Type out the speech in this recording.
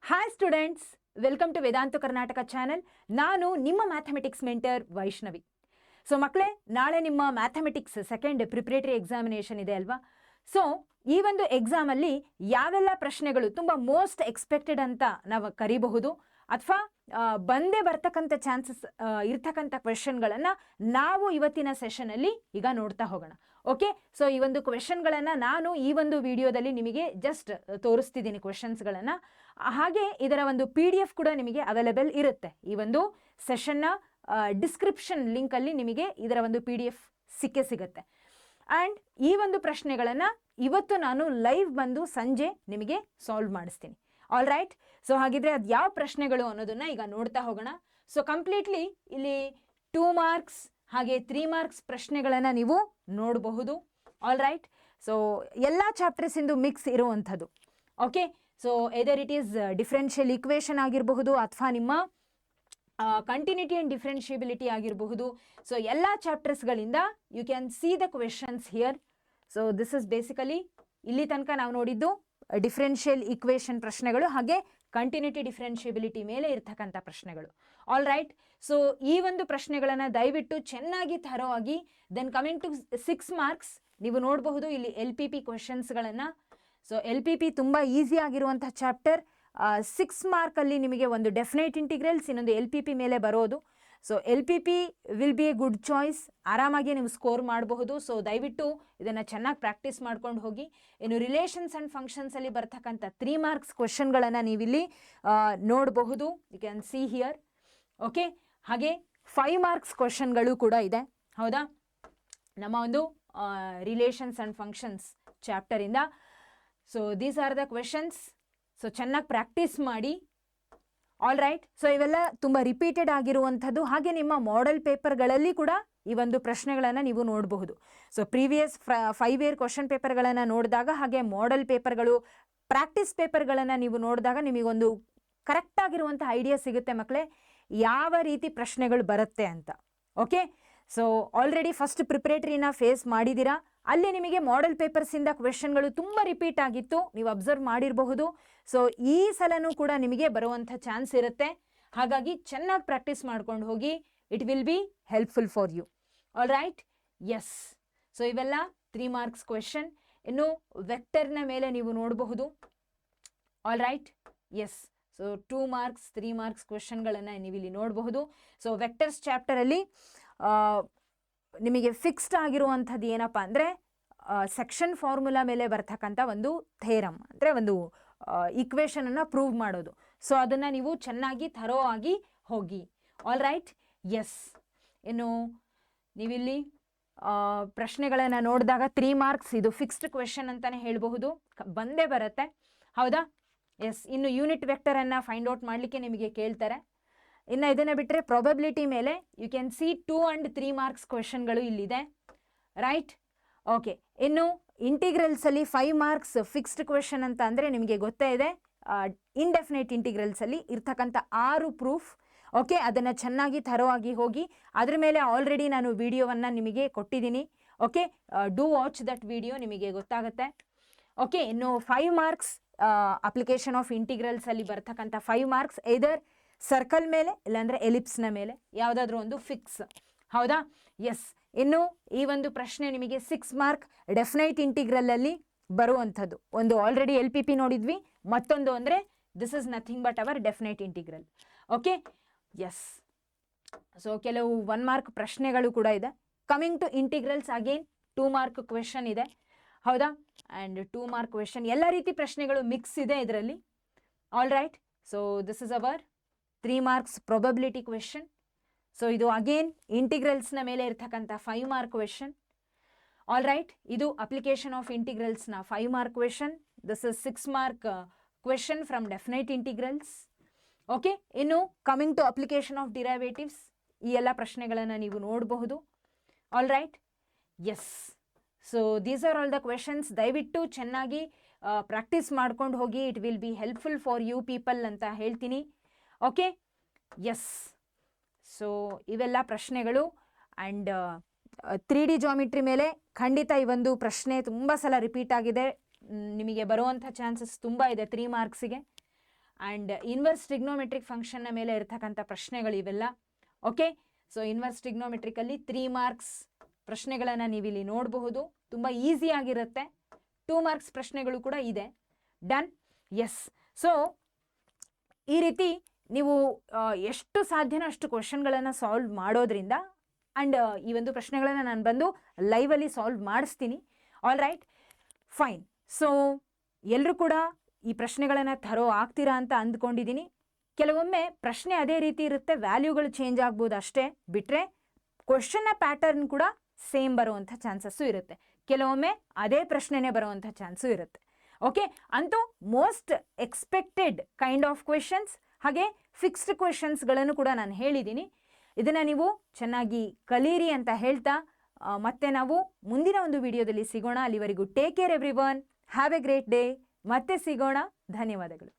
Hi students, welcome to Vedanta Karnataka channel. ನಾನು ನಿಮ್ಮ mathematics mentor Vaishnavi. So ಮಕ್ಕಳೇ, ನಾಳೆ ನಿಮ್ಮ ಮ್ಯಾಥಮೆಟಿಕ್ಸ್ ಸೆಕೆಂಡ್ ಪ್ರಿಪರೇಟರಿ ಎಕ್ಸಾಮಿನೇಷನ್ ಇದೆ ಅಲ್ವಾ? ಸೊ ಈ ಒಂದು ಎಕ್ಸಾಮಲ್ಲಿ ಯಾವೆಲ್ಲ ಪ್ರಶ್ನೆಗಳು ತುಂಬ ಮೋಸ್ಟ್ ಎಕ್ಸ್ಪೆಕ್ಟೆಡ್ ಅಂತ ನಾವು ಕರಿಬಹುದು ಅಥವಾ ಬಂದೇ ಬರ್ತಕ್ಕಂಥ ಚಾನ್ಸಸ್ ಇರ್ತಕ್ಕಂಥ ಕ್ವೆಶನ್ಗಳನ್ನು ನಾವು ಇವತ್ತಿನ ಸೆಷನಲ್ಲಿ ಈಗ ನೋಡ್ತಾ ಹೋಗೋಣ. ಓಕೆ, ಸೊ ಈ ಒಂದು ಕ್ವೆಶನ್ಗಳನ್ನು ನಾನು ಈ ಒಂದು ವಿಡಿಯೋದಲ್ಲಿ ನಿಮಗೆ ಜಸ್ಟ್ ತೋರಿಸ್ತಿದ್ದೀನಿ ಕ್ವೆಶನ್ಸ್ಗಳನ್ನು. ಹಾಗೆ ಇದರ ಒಂದು PDF ಕೂಡ ನಿಮಗೆ ಅವೈಲೇಬಲ್ ಇರುತ್ತೆ. ಈ ಒಂದು ಸೆಷನ್ನ ಡಿಸ್ಕ್ರಿಪ್ಷನ್ ಲಿಂಕಲ್ಲಿ ನಿಮಗೆ ಇದರ ಒಂದು PDF ಸಿಗುತ್ತೆ. ಆ್ಯಂಡ್ ಈ ಒಂದು ಪ್ರಶ್ನೆಗಳನ್ನು ಇವತ್ತು ನಾನು ಲೈವ್ ಬಂದು ಸಂಜೆ ನಿಮಗೆ ಸಾಲ್ವ್ ಮಾಡಿಸ್ತೀನಿ. ಆಲ್ ರೈಟ್, ಸೊ ಹಾಗಿದ್ರೆ ಅದು ಯಾವ ಪ್ರಶ್ನೆಗಳು ಅನ್ನೋದನ್ನ ಈಗ ನೋಡ್ತಾ ಹೋಗೋಣ. ಸೊ ಕಂಪ್ಲೀಟ್ಲಿ ಇಲ್ಲಿ 2 ಮಾರ್ಕ್ಸ್ ಹಾಗೆ 3 ಮಾರ್ಕ್ಸ್ ಪ್ರಶ್ನೆಗಳನ್ನು ನೀವು ನೋಡಬಹುದು. ಆಲ್ ರೈಟ್, ಸೊ ಎಲ್ಲ ಚಾಪ್ಟರ್ಸಿಂದು ಮಿಕ್ಸ್ ಇರುವಂಥದ್ದು. Okay, so either it is differential equation ಆಗಿರಬಹುದು ಅಥವಾ ನಿಮ್ಮ ಕಂಟಿನ್ಯೂಟಿ ಆ್ಯಂಡ್ ಡಿಫ್ರೆನ್ಷಿಯಬಿಲಿಟಿ ಆಗಿರಬಹುದು. ಸೊ ಎಲ್ಲ ಚಾಪ್ಟರ್ಸ್ಗಳಿಂದ you can see the questions here. So this is basically ಇಲ್ಲಿ ತನಕ ನಾವು ನೋಡಿದ್ದು ಡಿಫ್ರೆನ್ಷಿಯಲ್ ಈಕ್ವೇಷನ್ ಪ್ರಶ್ನೆಗಳು ಹಾಗೆ ಕಂಟಿನ್ಯೂಟಿ ಡಿಫ್ರೆನ್ಷಿಯಬಿಲಿಟಿ ಮೇಲೆ ಇರ್ತಕ್ಕಂಥ ಪ್ರಶ್ನೆಗಳು. ಆಲ್ ರೈಟ್, ಸೊ ಈ ಒಂದು ಪ್ರಶ್ನೆಗಳನ್ನು ದಯವಿಟ್ಟು ಚೆನ್ನಾಗಿ ಥರೋ ಆಗಿ ದೆನ್ ಕಮಿಂಗ್ ಟು 6 ಮಾರ್ಕ್ಸ್ ನೀವು ನೋಡಬಹುದು ಇಲ್ಲಿ LPP ಕ್ವೆಶನ್ಸ್ಗಳನ್ನು. ಸೊ LPP ತುಂಬ ಈಸಿ ಆಗಿರುವಂಥ ಚಾಪ್ಟರ್. 6 ಮಾರ್ಕಲ್ಲಿ ನಿಮಗೆ ಒಂದು ಡೆಫಿನೈಟ್ ಇಂಟಿಗ್ರಲ್ಸ್, ಇನ್ನೊಂದು LPP ಮೇಲೆ ಬರೋದು. So LPP will be A good choice, ಆರಾಮಾಗಿ ನೀವು ಸ್ಕೋರ್ ಮಾಡಬಹುದು. ಸೊ ದಯವಿಟ್ಟು ಇದನ್ನು ಚೆನ್ನಾಗಿ ಪ್ರಾಕ್ಟೀಸ್ ಮಾಡ್ಕೊಂಡು ಹೋಗಿ. ಇನ್ನು ರಿಲೇಷನ್ಸ್ ಆ್ಯಂಡ್ ಫಂಕ್ಷನ್ಸಲ್ಲಿ ಬರ್ತಕ್ಕಂಥ 3 ಮಾರ್ಕ್ಸ್ ಕ್ವೆಶನ್ಗಳನ್ನು ನೀವಿಲ್ಲಿ ನೋಡಬಹುದು. You can see here. Okay, ಹಾಗೆ 5 ಮಾರ್ಕ್ಸ್ ಕ್ವೆಶನ್ಗಳು ಕೂಡ ಇದೆ. ಹೌದಾ, ನಮ್ಮ ಒಂದು ರಿಲೇಷನ್ಸ್ ಆ್ಯಂಡ್ ಫಂಕ್ಷನ್ಸ್ ಚಾಪ್ಟರಿಂದ. So these are the questions. So ಚೆನ್ನಾಗಿ ಪ್ರಾಕ್ಟೀಸ್ ಮಾಡಿ. ಆಲ್ ರೈಟ್, ಸೊ ಇವೆಲ್ಲ ತುಂಬ ರಿಪೀಟೆಡ್ ಆಗಿರುವಂಥದ್ದು. ಹಾಗೆ ನಿಮ್ಮ ಮಾಡೆಲ್ ಪೇಪರ್ಗಳಲ್ಲಿ ಕೂಡ ಈ ಒಂದು ಪ್ರಶ್ನೆಗಳನ್ನು ನೀವು ನೋಡಬಹುದು. ಸೊ ಪ್ರೀವಿಯಸ್ 5 ಇಯರ್ ಕ್ವಶನ್ ಪೇಪರ್ಗಳನ್ನು ನೋಡಿದಾಗ ಹಾಗೆ ಮಾಡೆಲ್ ಪೇಪರ್ಗಳು, ಪ್ರಾಕ್ಟೀಸ್ ಪೇಪರ್ಗಳನ್ನು ನೀವು ನೋಡಿದಾಗ ನಿಮಗೊಂದು ಕರೆಕ್ಟಾಗಿರುವಂಥ ಐಡಿಯಾ ಸಿಗುತ್ತೆ ಮಕ್ಕಳೇ, ಯಾವ ರೀತಿ ಪ್ರಶ್ನೆಗಳು ಬರುತ್ತೆ ಅಂತ. ಓಕೆ, ಸೊ ಆಲ್ರೆಡಿ ಫಸ್ಟ್ ಪ್ರಿಪರೇಟರಿನ ಫೇಸ್ ಮಾಡಿದ್ದೀರಾ. ಅಲ್ಲಿ ನಿಮಗೆ ಮಾಡೆಲ್ ಪೇಪರ್ಸಿಂದ ಕ್ವೆಶನ್ಗಳು ತುಂಬ ರಿಪೀಟ್ ಆಗಿತ್ತು, ನೀವು ಅಬ್ಸರ್ವ್ ಮಾಡಿರಬಹುದು. ಸೊ ಈ ಸಲನೂ ಕೂಡ ನಿಮಗೆ ಬರುವಂಥ ಚಾನ್ಸ್ ಇರುತ್ತೆ. ಹಾಗಾಗಿ ಚೆನ್ನಾಗಿ ಪ್ರಾಕ್ಟೀಸ್ ಮಾಡ್ಕೊಂಡು ಹೋಗಿ. It will be helpful for you. All right, yes. So ಇವೆಲ್ಲ 3 ಮಾರ್ಕ್ಸ್ ಕ್ವೆಶನ್. ಇನ್ನು ವೆಕ್ಟರ್ನ ಮೇಲೆ ನೀವು ನೋಡಬಹುದು. All right, yes. So 2 marks 3 marks ಕ್ವೆಶನ್ಗಳನ್ನು ನೀವಿಲ್ಲಿ ನೋಡಬಹುದು. ಸೊ ವೆಕ್ಟರ್ಸ್ ಚಾಪ್ಟರಲ್ಲಿ ನಿಮಗೆ ಫಿಕ್ಸ್ಡ್ ಆಗಿರುವಂಥದ್ದು ಏನಪ್ಪ ಅಂದರೆ ಸೆಕ್ಷನ್ ಫಾರ್ಮುಲಾ ಮೇಲೆ ಬರ್ತಕ್ಕಂಥ ಒಂದು ಥೇರಮ್, ಅಂದರೆ ಒಂದು ಈಕ್ವೇಷನನ್ನು ಪ್ರೂವ್ ಮಾಡೋದು. ಸೊ ಅದನ್ನು ನೀವು ಚೆನ್ನಾಗಿ ಥರೋ ಆಗಿ ಹೋಗಿ. All right, yes. ಇನ್ನು ನೀವಿಲ್ಲಿ ಪ್ರಶ್ನೆಗಳನ್ನು ನೋಡಿದಾಗ 3 ಮಾರ್ಕ್ಸ್ ಇದು ಫಿಕ್ಸ್ಡ್ ಕ್ವೆಶನ್ ಅಂತಲೇ ಹೇಳಬಹುದು, ಬಂದೇ ಬರುತ್ತೆ. ಹೌದಾ, ಎಸ್. ಇನ್ನು ಯೂನಿಟ್ ವೆಕ್ಟರನ್ನು ಫೈಂಡ್ ಔಟ್ ಮಾಡಲಿಕ್ಕೆ ನಿಮಗೆ ಕೇಳ್ತಾರೆ. ಇನ್ನು ಇದನ್ನು ಬಿಟ್ಟರೆ ಪ್ರಾಬಬಿಲಿಟಿ ಮೇಲೆ you can see 2 and 3 marks ಕ್ವೆಶನ್ಗಳು ಇಲ್ಲಿದೆ. Right, okay. ಇನ್ನು ಇಂಟಿಗ್ರಲ್ಸಲ್ಲಿ 5 ಮಾರ್ಕ್ಸ್ ಫಿಕ್ಸ್ಡ್ ಕ್ವೆಶನ್ ಅಂತ ಅಂದರೆ ನಿಮಗೆ ಗೊತ್ತೇ ಇದೆ, ಇಂಡೆಫಿನೈಟ್ ಇಂಟಿಗ್ರಲ್ಸಲ್ಲಿ ಇರ್ತಕ್ಕಂಥ 6 ಪ್ರೂಫ್. ಓಕೆ, ಅದನ್ನು ಚೆನ್ನಾಗಿ ಥರೋ ಆಗಿ ಹೋಗಿ. ಅದ್ರ ಮೇಲೆ ಆಲ್ರೆಡಿ ನಾನು ವಿಡಿಯೋವನ್ನು ನಿಮಗೆ ಕೊಟ್ಟಿದ್ದೀನಿ. Okay, do watch that video, ನಿಮಗೆ ಗೊತ್ತಾಗುತ್ತೆ. ಓಕೆ, ಇನ್ನು 5 ಮಾರ್ಕ್ಸ್ ಅಪ್ಲಿಕೇಶನ್ ಆಫ್ ಇಂಟಿಗ್ರಲ್ಸಲ್ಲಿ ಬರ್ತಕ್ಕಂಥ 5 ಮಾರ್ಕ್ಸ್ ಐದರ್ ಸರ್ಕಲ್ ಮೇಲೆ ಇಲ್ಲಾಂದರೆ ಎಲಿಪ್ಸ್ನ ಮೇಲೆ ಯಾವುದಾದ್ರೂ ಒಂದು ಫಿಕ್ಸ್. ಹೌದಾ, ಎಸ್. ಇನ್ನು ಈ ಒಂದು ಪ್ರಶ್ನೆ ನಿಮಗೆ 6 ಮಾರ್ಕ್ ಡೆಫಿನೈಟ್ ಇಂಟಿಗ್ರಲಲ್ಲಿ ಬರುವಂಥದ್ದು. ಒಂದು ಆಲ್ರೆಡಿ LPP ನೋಡಿದ್ವಿ, ಮತ್ತೊಂದು ಅಂದರೆ this is nothing but our definite integral. Okay, yes. So ಕೆಲವು 1 ಮಾರ್ಕ್ ಪ್ರಶ್ನೆಗಳು ಕೂಡ ಇದೆ. Coming to integrals again 2 mark question ಇದೆ. ಹೌದಾ, ಆ್ಯಂಡ್ 2 ಮಾರ್ಕ್ ಕ್ವೆಶನ್, ಎಲ್ಲ ರೀತಿ ಪ್ರಶ್ನೆಗಳು ಮಿಕ್ಸ್ ಇದೆ ಇದರಲ್ಲಿ. All right, so this is our 3 marks probability question. So ಇದು ಅಗೇನ್ ಇಂಟಿಗ್ರಲ್ಸ್ನ ಮೇಲೆ ಇರ್ತಕ್ಕಂಥ 5 ಮಾರ್ಕ್ ಕ್ವೆಶನ್. ಆಲ್ ರೈಟ್, ಇದು ಅಪ್ಲಿಕೇಶನ್ ಆಫ್ ಇಂಟಿಗ್ರಲ್ಸ್ನ 5 mark question. This is 6 mark question from definite integrals. Okay, ಇನ್ನು coming to application of derivatives, ಈ ಎಲ್ಲ ಪ್ರಶ್ನೆಗಳನ್ನು ನೀವು ನೋಡಬಹುದು. All right, yes. So these are all the questions. ದಯವಿಟ್ಟು ಚೆನ್ನಾಗಿ ಪ್ರಾಕ್ಟೀಸ್ ಮಾಡ್ಕೊಂಡು ಹೋಗಿ. It will be helpful for you people ಅಂತ ಹೇಳ್ತೀನಿ. Okay, yes. ಸೊ ಇವೆಲ್ಲ ಪ್ರಶ್ನೆಗಳು. ಆ್ಯಂಡ್ 3D ಜಾಮಿಟ್ರಿ ಮೇಲೆ ಖಂಡಿತ ಈ ಒಂದು ಪ್ರಶ್ನೆ ತುಂಬ ಸಲ ರಿಪೀಟ್ ಆಗಿದೆ. ನಿಮಗೆ ಬರುವಂಥ ಚಾನ್ಸಸ್ ತುಂಬ ಇದೆ 3 ಮಾರ್ಕ್ಸಿಗೆ. ಆ್ಯಂಡ್ ಇನ್ವರ್ಸ್ ಟ್ರಿಗ್ನೋಮೆಟ್ರಿಕ್ ಫಂಕ್ಷನ್ನ ಮೇಲೆ ಇರ್ತಕ್ಕಂಥ ಪ್ರಶ್ನೆಗಳು ಇವೆಲ್ಲ. ಓಕೆ, ಸೊ ಇನ್ವರ್ಸ್ ಟ್ರಿಗ್ನೋಮೆಟ್ರಿಕಲ್ಲಿ 3 ಮಾರ್ಕ್ಸ್ ಪ್ರಶ್ನೆಗಳನ್ನು ನೀವಿಲ್ಲಿ ನೋಡಬಹುದು. ತುಂಬ ಈಸಿಯಾಗಿರುತ್ತೆ. 2 ಮಾರ್ಕ್ಸ್ ಪ್ರಶ್ನೆಗಳು ಕೂಡ ಇದೆ. ಡನ್. ಎಸ್. ಸೊ ಈ ರೀತಿ ನೀವು ಎಷ್ಟು ಸಾಧ್ಯನೋ ಅಷ್ಟು ಕ್ವಶನ್ಗಳನ್ನು ಸಾಲ್ವ್ ಮಾಡೋದ್ರಿಂದ ಆ್ಯಂಡ್ ಈ ಒಂದು ಪ್ರಶ್ನೆಗಳನ್ನು ನಾನು ಬಂದು ಲೈವಲ್ಲಿ ಸಾಲ್ವ್ ಮಾಡಿಸ್ತೀನಿ. All right, fine. ಸೊ ಎಲ್ಲರೂ ಕೂಡ ಈ ಪ್ರಶ್ನೆಗಳನ್ನು ಥರೋ ಆಗ್ತೀರಾ ಅಂತ ಅಂದ್ಕೊಂಡಿದ್ದೀನಿ. ಕೆಲವೊಮ್ಮೆ ಪ್ರಶ್ನೆ ಅದೇ ರೀತಿ ಇರುತ್ತೆ, ವ್ಯಾಲ್ಯೂಗಳು ಚೇಂಜ್ ಆಗ್ಬೋದು ಅಷ್ಟೇ ಬಿಟ್ಟರೆ ಕ್ವಶನ್ನ ಪ್ಯಾಟರ್ನ್ ಕೂಡ ಸೇಮ್ ಬರುವಂಥ ಚಾನ್ಸಸ್ಸು ಇರುತ್ತೆ. ಕೆಲವೊಮ್ಮೆ ಅದೇ ಪ್ರಶ್ನೆನೇ ಬರುವಂಥ ಚಾನ್ಸು ಇರುತ್ತೆ. ಓಕೆ, ಅಂತೂ most expected kind of questions ಹಾಗೆ ಫಿಕ್ಸ್ಡ್ ಕ್ವೆಶನ್ಸ್ಗಳನ್ನು ಕೂಡ ನಾನು ಹೇಳಿದ್ದೀನಿ. ಇದನ್ನು ನೀವು ಚೆನ್ನಾಗಿ ಕಲೀರಿ ಅಂತ ಹೇಳ್ತಾ ಮತ್ತೆ ನಾವು ಮುಂದಿನ ಒಂದು ವಿಡಿಯೋದಲ್ಲಿ ಸಿಗೋಣ. ಅಲ್ಲಿವರೆಗೂ take care everyone, have A great day. ಮತ್ತೆ ಸಿಗೋಣ. ಧನ್ಯವಾದಗಳು.